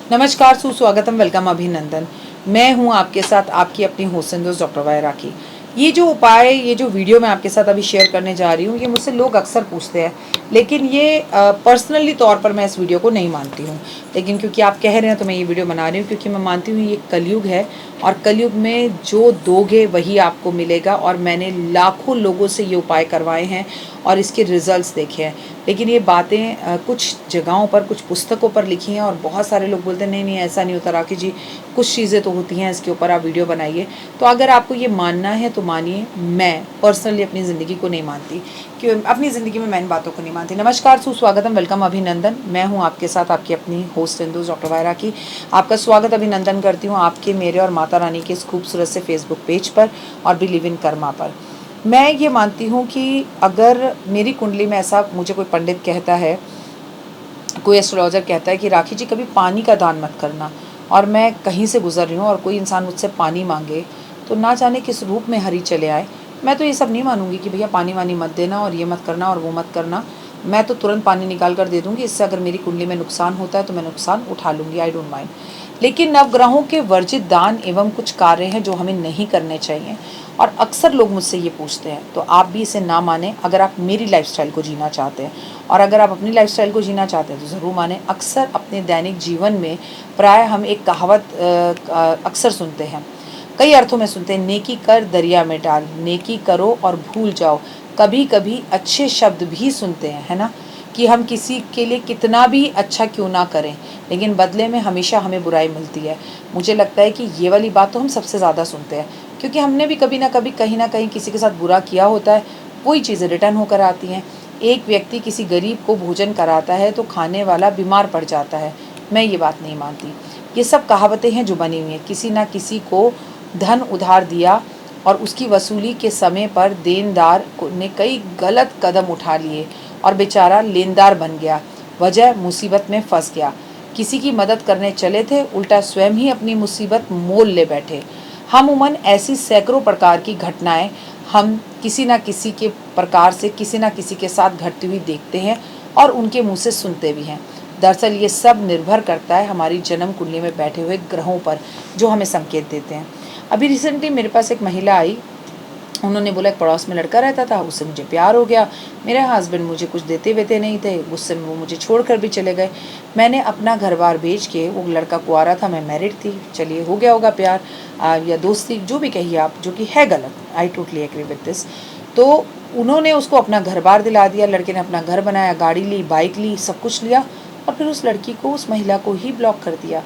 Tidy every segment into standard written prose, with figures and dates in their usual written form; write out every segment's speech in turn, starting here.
नमस्कार, सुस्वागतम, वेलकम, अभिनंदन। मैं हूं आपके साथ आपकी अपनी होस्ट दोस्त डॉक्टर वाय राखी। ये जो उपाय, ये जो वीडियो मैं आपके साथ अभी शेयर करने जा रही हूँ, ये मुझसे लोग अक्सर पूछते हैं, लेकिन ये पर्सनली तौर पर मैं इस वीडियो को नहीं मानती हूँ। लेकिन क्योंकि आप कह रहे हैं तो मैं ये वीडियो बना रही हूँ, क्योंकि मैं मानती हूँ ये कलयुग है और कलयुग में जो दोगे वही आपको मिलेगा। और मैंने लाखों लोगों से ये उपाय करवाए हैं और इसके रिजल्ट्स देखे हैं। लेकिन ये बातें कुछ जगहों पर, कुछ पुस्तकों पर लिखी हैं और बहुत सारे लोग बोलते हैं नहीं नहीं ऐसा नहीं होता राखी जी, कुछ चीज़ें तो होती हैं, इसके ऊपर आप वीडियो बनाइए। तो अगर आपको ये मानना है तो मानिए, मैं पर्सनली अपनी ज़िंदगी को नहीं मानती, क्यों अपनी ज़िंदगी में मैं इन बातों को नहीं मानती। नमस्कार, सुस्वागतम, वेलकम, अभिनंदन। मैं हूँ आपके साथ आपकी अपनी होस्ट हिंदू डॉक्टर वाय राखी। आपका स्वागत, अभिनंदन करती हूँ आपके, मेरे और माता रानी के इस खूबसूरत से फेसबुक पेज पर और बिलीव इन कर्मा पर। मैं ये मानती हूँ कि अगर मेरी कुंडली में ऐसा मुझे कोई पंडित कहता है, कोई एस्ट्रोलॉजर कहता है कि राखी जी कभी पानी का दान मत करना, और मैं कहीं से गुजर रही हूँ और कोई इंसान मुझसे पानी मांगे तो ना जाने किस रूप में हरी चले आए, मैं तो ये सब नहीं मानूंगी कि भैया पानी वानी मत देना और ये मत करना और वो मत करना। मैं तो तुरंत पानी निकाल कर दे दूँगी। इससे अगर मेरी कुंडली में नुकसान होता है तो मैं नुकसान उठा लूँगी, आई डोंट माइंड। लेकिन नवग्रहों के वर्जित दान एवं कुछ कार्य हैं जो हमें नहीं करने चाहिए, और अक्सर लोग मुझसे ये पूछते हैं। तो आप भी इसे ना माने अगर आप मेरी लाइफस्टाइल को जीना चाहते हैं, और अगर आप अपनी लाइफस्टाइल को जीना चाहते हैं तो ज़रूर माने। अक्सर अपने दैनिक जीवन में प्राय हम एक कहावत अक्सर सुनते हैं, कई अर्थों में सुनते हैं, नेकी कर दरिया में डाल, नेकी करो और भूल जाओ। कभी कभी अच्छे शब्द भी सुनते हैं, है ना, कि हम किसी के लिए कितना भी अच्छा क्यों ना करें, लेकिन बदले में हमेशा हमें बुराई मिलती है। मुझे लगता है कि ये वाली बात तो हम सबसे ज़्यादा सुनते हैं, क्योंकि हमने भी कभी ना कभी कहीं ना कहीं किसी के साथ बुरा किया होता है। वही चीज़ें रिटर्न होकर आती हैं। एक व्यक्ति किसी गरीब को भोजन कराता है तो खाने वाला बीमार पड़ जाता है। मैं ये बात नहीं मानती। ये सब कहावतें हैं जो बनी हुई हैं। किसी ना किसी को धन उधार दिया और उसकी वसूली के समय पर देनदार ने कई गलत कदम उठा लिए और बेचारा लेनदार बन गया, वजह मुसीबत में फंस गया। किसी की मदद करने चले थे, उल्टा स्वयं ही अपनी मुसीबत मोल ले बैठे। हम उमन ऐसी सैकड़ों प्रकार की घटनाएं हम किसी ना किसी के प्रकार से किसी ना किसी के साथ घटती हुई देखते हैं और उनके मुंह से सुनते भी हैं। दरअसल ये सब निर्भर करता है हमारी जन्म कुंडली में बैठे हुए ग्रहों पर, जो हमें संकेत देते हैं। अभी रिसेंटली मेरे पास एक महिला आई। उन्होंने बोला एक पड़ोस में लड़का रहता था, उससे मुझे प्यार हो गया। मेरे हस्बैंड मुझे कुछ देते वेते नहीं थे, गुस्से में वो मुझे छोड़कर भी चले गए। मैंने अपना घर बार बेच के, वो लड़का कुंवारा था, मैं मैरिड थी, चलिए हो गया होगा प्यार या दोस्ती, जो भी कहिए आप, जो कि है गलत। I totally agree with this. तो उन्होंने उसको अपना घर बार दिला दिया। लड़के ने अपना घर बनाया, गाड़ी ली, बाइक ली, सब कुछ लिया, और फिर उस लड़की को, उस महिला को ही ब्लॉक कर दिया।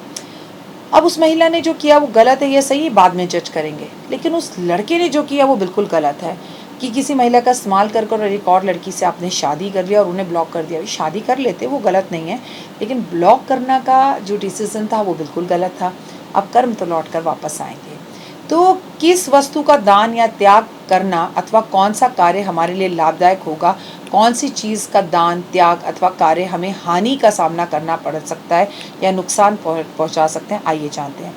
अब उस महिला ने जो किया वो गलत है या सही, बाद में जज करेंगे, लेकिन उस लड़के ने जो किया वो बिल्कुल गलत है। कि किसी महिला का इस्तेमाल कर कर एक और लड़की से आपने शादी कर लिया और उन्हें ब्लॉक कर दिया। शादी कर लेते, वो गलत नहीं है, लेकिन ब्लॉक करना का जो डिसीजन था वो बिल्कुल गलत था। अब कर्म तो लौट कर वापस आएंगे। तो किस वस्तु का दान या त्याग करना अथवा कौन सा कार्य हमारे लिए लाभदायक होगा, कौन सी चीज़ का दान त्याग अथवा कार्य हमें हानि का सामना करना पड़ सकता है या नुकसान पहुंचा सकते हैं, आइए जानते हैं।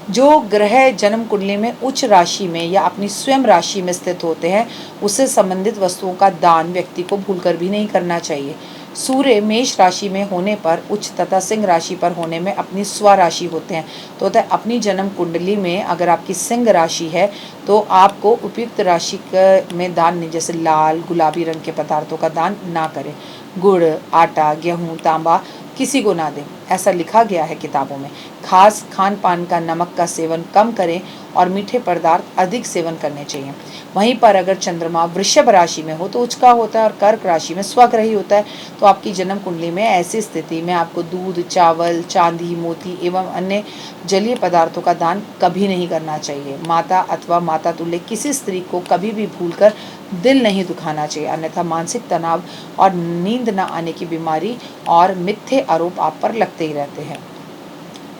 जो ग्रह जन्म कुंडली में उच्च राशि में या अपनी स्वयं राशि में स्थित होते हैं, उससे संबंधित वस्तुओं का दान व्यक्ति को भूलकर भी नहीं करना चाहिए। सूर्य मेष राशि में होने पर उच्च तथा सिंह राशि पर होने में अपनी स्व राशि होते हैं। तो होता है अपनी जन्म कुंडली में अगर आपकी सिंह राशि है तो आपको उपयुक्त राशि में दान नहीं, जैसे लाल गुलाबी रंग के पदार्थों का दान ना करें। गुड़, आटा, गेहूँ, तांबा किसी को ना दें, ऐसा लिखा गया है किताबों में। खास खान पान का नमक का सेवन कम करें और मीठे पदार्थ अधिक सेवन करने चाहिए। वहीं पर अगर चंद्रमा वृषभ राशि में हो तो उच्च का होता है और कर्क राशि में स्वग्रही होता है। तो आपकी जन्म कुंडली में ऐसी स्थिति में आपको दूध, चावल, चांदी, मोती एवं अन्य जलीय पदार्थों का दान कभी नहीं करना चाहिए। माता अथवा माता तुल्य किसी स्त्री को कभी भी भूलकर दिल नहीं दुखाना चाहिए, अन्यथा मानसिक तनाव और नींद न आने की बीमारी और मिथ्ये आरोप आप पर लगते ही रहते हैं।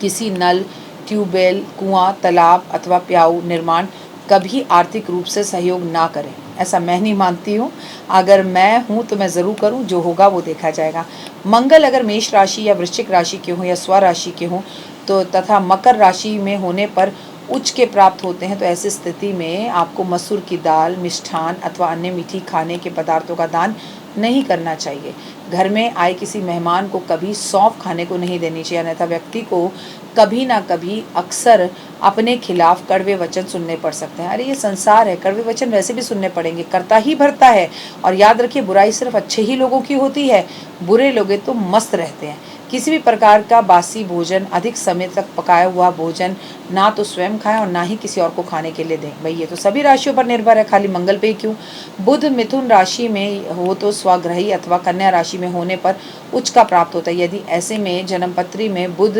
किसी नल, ट्यूबवेल, कुआं, तालाब अथवा प्याऊ निर्माण कभी आर्थिक रूप से सहयोग ना करें, ऐसा मैं नहीं मानती हूँ। अगर मैं हूँ तो मैं ज़रूर करूँ, जो होगा वो देखा जाएगा। मंगल अगर मेष राशि या वृश्चिक राशि के हों या स्व राशि के हों तो तथा मकर राशि में होने पर उच्च के प्राप्त होते हैं, तो ऐसी स्थिति में आपको मसूर की दाल, मिष्ठान अथवा अन्य मीठी खाने के पदार्थों का दान नहीं करना चाहिए। घर में आए किसी मेहमान को कभी सौंफ खाने को नहीं देनी चाहिए, अन्यथा व्यक्ति को कभी ना कभी अक्सर अपने खिलाफ कड़वे वचन सुनने पड़ सकते हैं। अरे ये संसार है, कड़वे वचन वैसे भी सुनने पड़ेंगे, करता ही भरता है। और याद रखिए, बुराई सिर्फ अच्छे ही लोगों की होती है, बुरे लोग तो मस्त रहते हैं। किसी भी प्रकार का बासी भोजन, अधिक समय तक पकाया हुआ भोजन ना तो स्वयं खाएं और ना ही किसी और को खाने के लिए दें। भाई ये तो सभी राशियों पर निर्भर है, खाली मंगल पे ही क्यों। बुध मिथुन राशि में हो तो स्वग्रही अथवा कन्या राशि में होने पर उच्च का प्राप्त होता है। यदि ऐसे में जन्मपत्री में बुध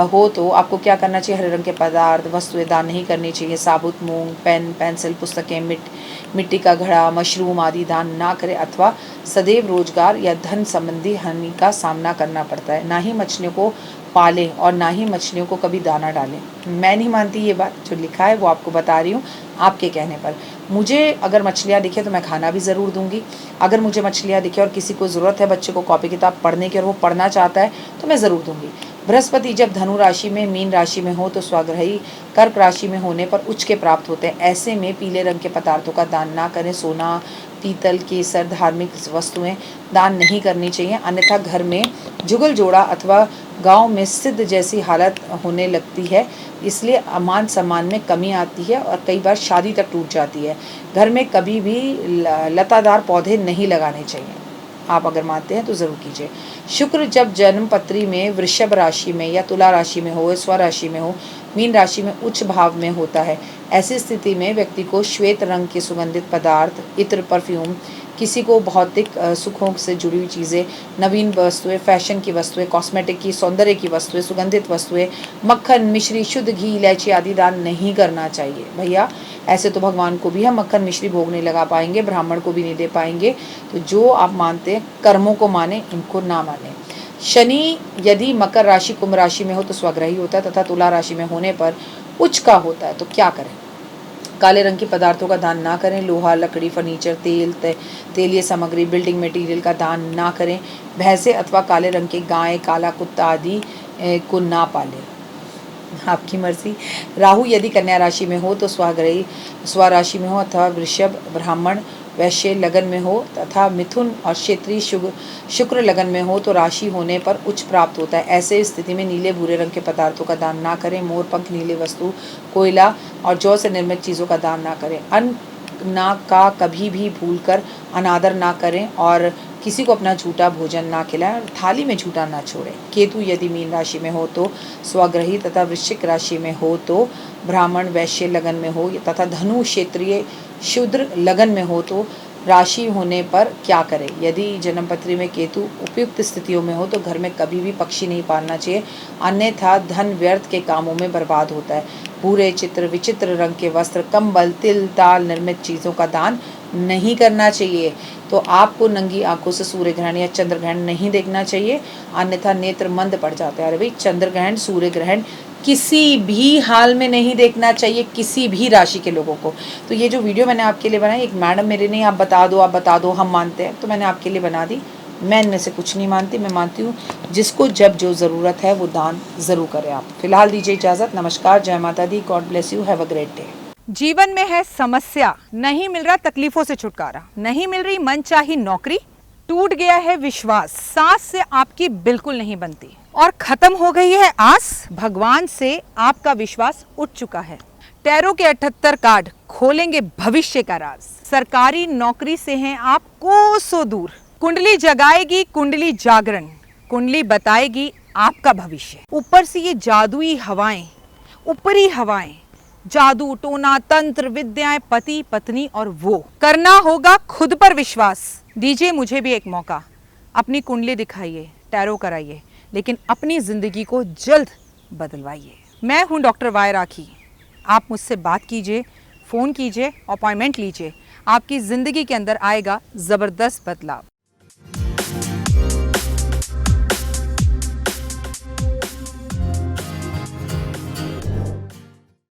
हो तो आपको क्या करना चाहिए? हरे रंग के पदार्थ, वस्तुएं दान नहीं करनी चाहिए। साबुत मूंग, पेन, पेंसिल, पुस्तकें, मिट्टी का घड़ा, मशरूम आदि दान ना करें, अथवा सदैव रोजगार या धन संबंधी हानि का सामना करना पड़ता है। ना ही मछलियों को पालें और ना ही मछलियों को कभी दाना डालें। मैं नहीं मानती ये बात, जो लिखा है वो आपको बता रही हूँ आपके कहने पर। मुझे अगर मछलियाँ दिखे तो मैं खाना भी ज़रूर दूंगी। अगर मुझे मछलियाँ दिखे और किसी को ज़रूरत है बच्चे को कॉपी किताब पढ़ने की और वो पढ़ना चाहता है तो मैं ज़रूर दूंगी। बृहस्पति जब धनु राशि में, मीन राशि में हो तो स्वग्रही, कर्क राशि में होने पर उच्च के प्राप्त होते हैं। ऐसे में पीले रंग के पदार्थों का दान ना करें। सोना, पीतल, केसर, धार्मिक वस्तुएं दान नहीं करनी चाहिए, अन्यथा घर में जुगल जोड़ा अथवा गांव में सिद्ध जैसी हालत होने लगती है। इसलिए मान सम्मान में कमी आती है और कई बार शादी तक टूट जाती है। घर में कभी भी लतादार पौधे नहीं लगाने चाहिए। आप अगर मानते हैं तो ज़रूर कीजिए। शुक्र जब जन्मपत्री में वृषभ राशि में या तुला राशि में हो, स्वराशि में हो, मीन राशि में उच्च भाव में होता है, ऐसी स्थिति में व्यक्ति को श्वेत रंग के सुगंधित पदार्थ, इत्र, परफ्यूम, किसी को भौतिक सुखों से जुड़ी हुई चीज़ें, नवीन वस्तुएं, फैशन की वस्तुएं, कॉस्मेटिक की, सौंदर्य की वस्तुएं, सुगंधित वस्तुएं, मक्खन, मिश्री, शुद्ध घी, इलायची आदि दान नहीं करना चाहिए। भैया ऐसे तो भगवान को भी हम मक्खन मिश्री भोग नहीं लगा पाएंगे, ब्राह्मण को भी नहीं दे पाएंगे। तो जो आप मानते हैं कर्मों को माने, इनको ना माने। शनि यदि मकर राशि, कुंभ राशि में हो तो स्वग्रही होता है तथा तुला राशि में होने पर उच्च का होता है। तो क्या करें? काले रंग के पदार्थों का दान ना करें। लोहा, लकड़ी, फर्नीचर, तेलीय सामग्री, बिल्डिंग मटेरियल का दान ना करें। भैंसे अथवा काले रंग के गाय, काला कुत्ता आदि को ना पालें, आपकी मर्जी। राहु यदि कन्या राशि में हो तो स्वग्रही, स्वराशि में हो अथवा वृषभ, ब्राह्मण, वैश्य लगन में हो तथा मिथुन और क्षेत्रीय शुक्र लगन में हो तो राशि होने पर उच्च प्राप्त होता है। ऐसे स्थिति में नीले भूरे रंग के पदार्थों का दान ना करें। मोर पंख, नीले वस्तु, कोयला और जौ से निर्मित चीज़ों का दान ना करें। अन्न ना का कभी भी भूलकर अनादर ना करें और किसी को अपना झूठा भोजन ना खिलाएं और थाली में झूठा ना छोड़ें। केतु यदि मीन राशि में हो तो स्वग्रही तथा वृश्चिक राशि में हो तो ब्राह्मण, वैश्य लगन में हो तथा धनु, क्षेत्रीय, शूद्र लगन में हो तो राशि होने पर क्या करें? यदि जन्मपत्री में केतु उपयुक्त स्थितियों में हो तो घर में कभी भी पक्षी नहीं पालना चाहिए, अन्यथा धन व्यर्थ के कामों में बर्बाद होता है। भूरे, चित्र, विचित्र रंग के वस्त्र, कंबल, तिल, ताल निर्मित चीज़ों का दान नहीं करना चाहिए। तो आपको नंगी आंखों से सूर्य ग्रहण या चंद्र ग्रहण नहीं देखना चाहिए, अन्यथा नेत्र मंद पड़ जाते हैं। अरे भाई, चंद्र ग्रहण, सूर्य ग्रहण किसी भी हाल में नहीं देखना चाहिए किसी भी राशि के लोगों को। तो ये जो वीडियो मैंने आपके लिए बनाई, एक मैडम मेरे नहीं, आप बता दो हम मानते हैं, तो मैंने आपके लिए बना दी। मैं इनमें से कुछ नहीं मानती, मैं मानती हूँ जिसको जब जो ज़रूरत है वो दान ज़रूर करें। आप फिलहाल दीजिए इजाज़त। नमस्कार, जय माता दी, god bless you, have a great day. जीवन में है समस्या, नहीं मिल रहा तकलीफों से छुटकारा, नहीं मिल रही मनचाही नौकरी, टूट गया है विश्वास, सांस से आपकी बिल्कुल नहीं बनती और खत्म हो गई है आस, भगवान से आपका विश्वास उठ चुका है। टैरो के 78 कार्ड खोलेंगे भविष्य का राज। सरकारी नौकरी से हैं आप कोसों दूर। कुंडली जगाएगी कुंडली जागरण, कुंडली बताएगी आपका भविष्य। ऊपर से ये जादुई हवाएं, ऊपरी हवाएं, जादू, टोना, तंत्र, विद्याएं, पति, पत्नी और वो। करना होगा खुद पर विश्वास। दीजिए मुझे भी एक मौका, अपनी कुंडली दिखाइए, टैरो कराइए, लेकिन अपनी जिंदगी को जल्द बदलवाइए। मैं हूं डॉक्टर वाई राखी। आप मुझसे बात कीजिए, फ़ोन कीजिए, अपॉइंटमेंट लीजिए। आपकी ज़िंदगी के अंदर आएगा ज़बरदस्त बदलाव।